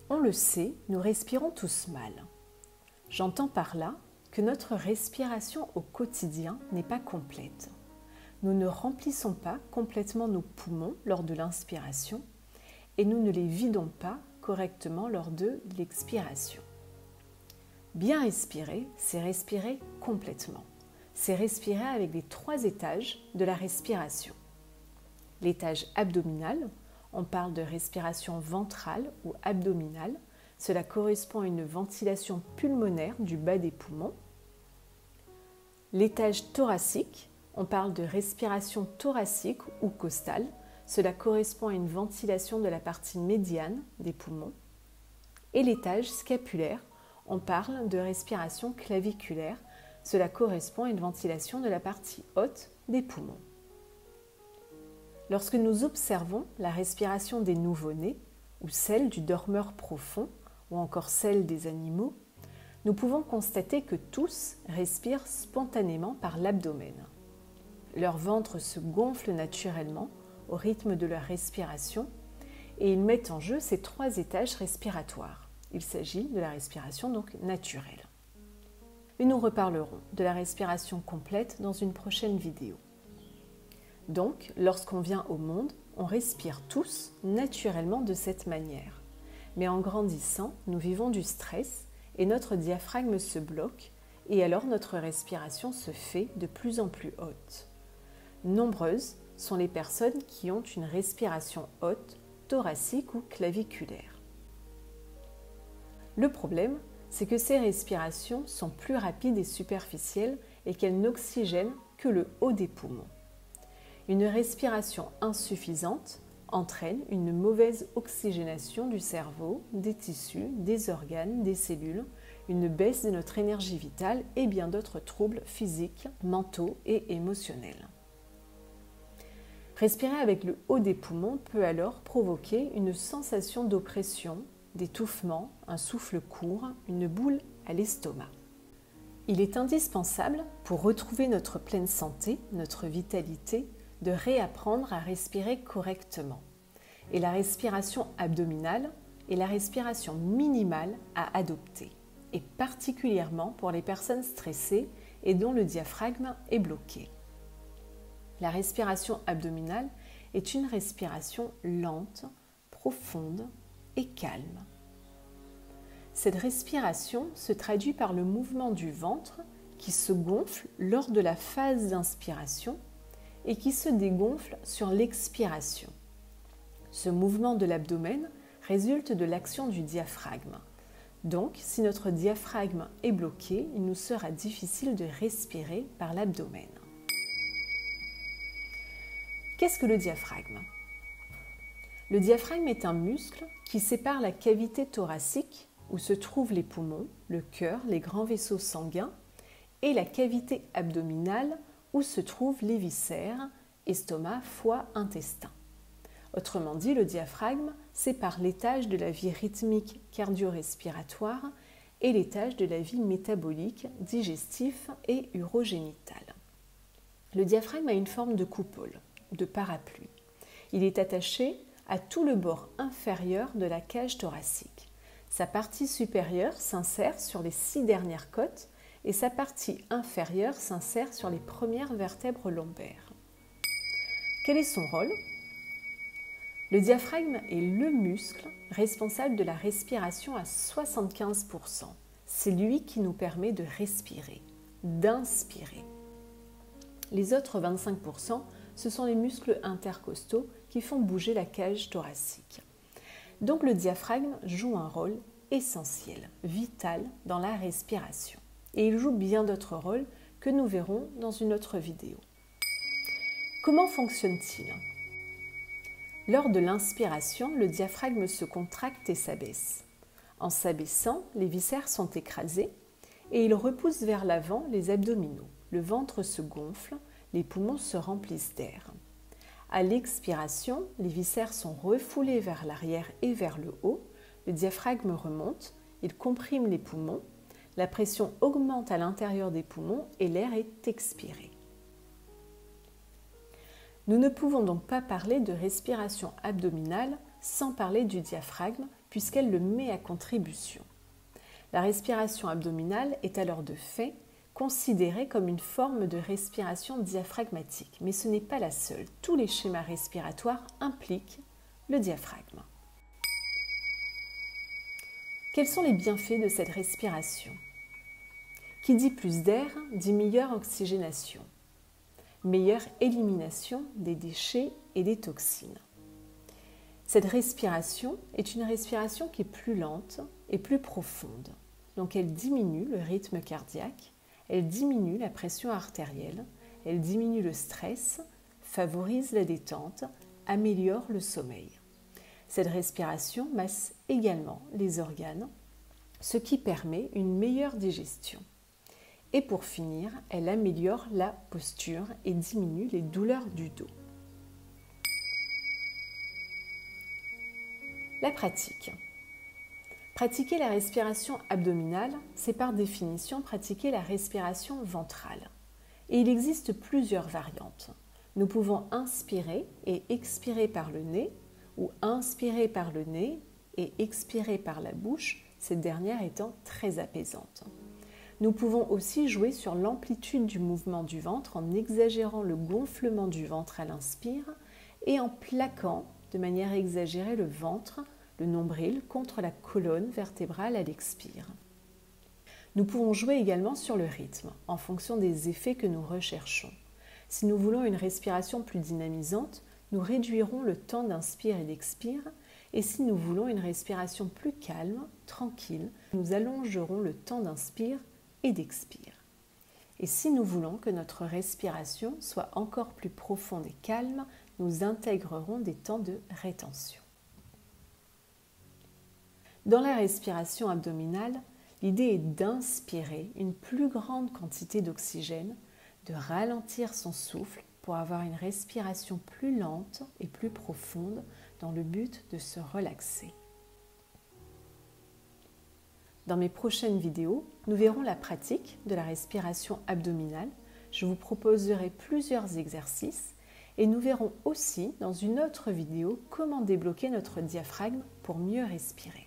On le sait, nous respirons tous mal. J'entends par là que notre respiration au quotidien n'est pas complète. Nous ne remplissons pas complètement nos poumons lors de l'inspiration et nous ne les vidons pas correctement lors de l'expiration. Bien respirer, c'est respirer complètement. C'est respirer avec les 3 étages de la respiration. L'étage abdominal, on parle de respiration ventrale ou abdominale. Cela correspond à une ventilation pulmonaire du bas des poumons. L'étage thoracique, on parle de respiration thoracique ou costale. Cela correspond à une ventilation de la partie médiane des poumons. Et l'étage scapulaire, on parle de respiration claviculaire. Cela correspond à une ventilation de la partie haute des poumons. Lorsque nous observons la respiration des nouveau-nés ou celle du dormeur profond ou encore celle des animaux, nous pouvons constater que tous respirent spontanément par l'abdomen. Leur ventre se gonfle naturellement au rythme de leur respiration et ils mettent en jeu ces 3 étages respiratoires. Il s'agit de la respiration donc naturelle. Et nous reparlerons de la respiration complète dans une prochaine vidéo. Donc, lorsqu'on vient au monde, on respire tous naturellement de cette manière. Mais en grandissant, nous vivons du stress et notre diaphragme se bloque et alors notre respiration se fait de plus en plus haute. Nombreuses sont les personnes qui ont une respiration haute, thoracique ou claviculaire. Le problème, c'est que ces respirations sont plus rapides et superficielles et qu'elles n'oxygènent que le haut des poumons. Une respiration insuffisante entraîne une mauvaise oxygénation du cerveau, des tissus, des organes, des cellules, une baisse de notre énergie vitale et bien d'autres troubles physiques, mentaux et émotionnels. Respirer avec le haut des poumons peut alors provoquer une sensation d'oppression, d'étouffement, un souffle court, une boule à l'estomac. Il est indispensable, pour retrouver notre pleine santé, notre vitalité, de réapprendre à respirer correctement. Et la respiration abdominale est la respiration minimale à adopter, et particulièrement pour les personnes stressées et dont le diaphragme est bloqué. La respiration abdominale est une respiration lente, profonde et calme. Cette respiration se traduit par le mouvement du ventre qui se gonfle lors de la phase d'inspiration et qui se dégonfle sur l'expiration. Ce mouvement de l'abdomen résulte de l'action du diaphragme. Donc, si notre diaphragme est bloqué, il nous sera difficile de respirer par l'abdomen. Qu'est-ce que le diaphragme ? Le diaphragme est un muscle qui sépare la cavité thoracique, où se trouvent les poumons, le cœur, les grands vaisseaux sanguins, et la cavité abdominale, où se trouvent les viscères, estomac, foie, intestin. Autrement dit, le diaphragme sépare l'étage de la vie rythmique cardio-respiratoire et l'étage de la vie métabolique, digestif et urogénital. Le diaphragme a une forme de coupole, de parapluie. Il est attaché à tout le bord inférieur de la cage thoracique. Sa partie supérieure s'insère sur les 6 dernières côtes et sa partie inférieure s'insère sur les premières vertèbres lombaires. Quel est son rôle ? Le diaphragme est le muscle responsable de la respiration à 75%. C'est lui qui nous permet de respirer, d'inspirer. Les autres 25%, ce sont les muscles intercostaux qui font bouger la cage thoracique. Donc le diaphragme joue un rôle essentiel, vital dans la respiration. Et il joue bien d'autres rôles que nous verrons dans une autre vidéo. Comment fonctionne-t-il ? Lors de l'inspiration, le diaphragme se contracte et s'abaisse. En s'abaissant, les viscères sont écrasés et il repousse vers l'avant les abdominaux. Le ventre se gonfle, les poumons se remplissent d'air. À l'expiration, les viscères sont refoulés vers l'arrière et vers le haut, le diaphragme remonte, il comprime les poumons, la pression augmente à l'intérieur des poumons et l'air est expiré. Nous ne pouvons donc pas parler de respiration abdominale sans parler du diaphragme puisqu'elle le met à contribution. La respiration abdominale est alors de fait considérée comme une forme de respiration diaphragmatique, mais ce n'est pas la seule. Tous les schémas respiratoires impliquent le diaphragme. Quels sont les bienfaits de cette respiration? Qui dit plus d'air dit meilleure oxygénation, meilleure élimination des déchets et des toxines. Cette respiration est une respiration qui est plus lente et plus profonde. Donc elle diminue le rythme cardiaque, elle diminue la pression artérielle, elle diminue le stress, favorise la détente, améliore le sommeil. Cette respiration masse également les organes, ce qui permet une meilleure digestion. Et pour finir, elle améliore la posture et diminue les douleurs du dos. La pratique. Pratiquer la respiration abdominale, c'est par définition pratiquer la respiration ventrale. Et il existe plusieurs variantes. Nous pouvons inspirer et expirer par le nez, ou inspirer par le nez et expirer par la bouche, cette dernière étant très apaisante. Nous pouvons aussi jouer sur l'amplitude du mouvement du ventre en exagérant le gonflement du ventre à l'inspire et en plaquant de manière exagérée le ventre, le nombril contre la colonne vertébrale à l'expire. Nous pouvons jouer également sur le rythme en fonction des effets que nous recherchons. Si nous voulons une respiration plus dynamisante, nous réduirons le temps d'inspire et d'expire, et si nous voulons une respiration plus calme, tranquille, nous allongerons le temps d'inspire et d'expire. Et si nous voulons que notre respiration soit encore plus profonde et calme, nous intégrerons des temps de rétention. Dans la respiration abdominale, l'idée est d'inspirer une plus grande quantité d'oxygène, de ralentir son souffle pour avoir une respiration plus lente et plus profonde dans le but de se relaxer. Dans mes prochaines vidéos, nous verrons la pratique de la respiration abdominale. Je vous proposerai plusieurs exercices et nous verrons aussi dans une autre vidéo comment débloquer notre diaphragme pour mieux respirer.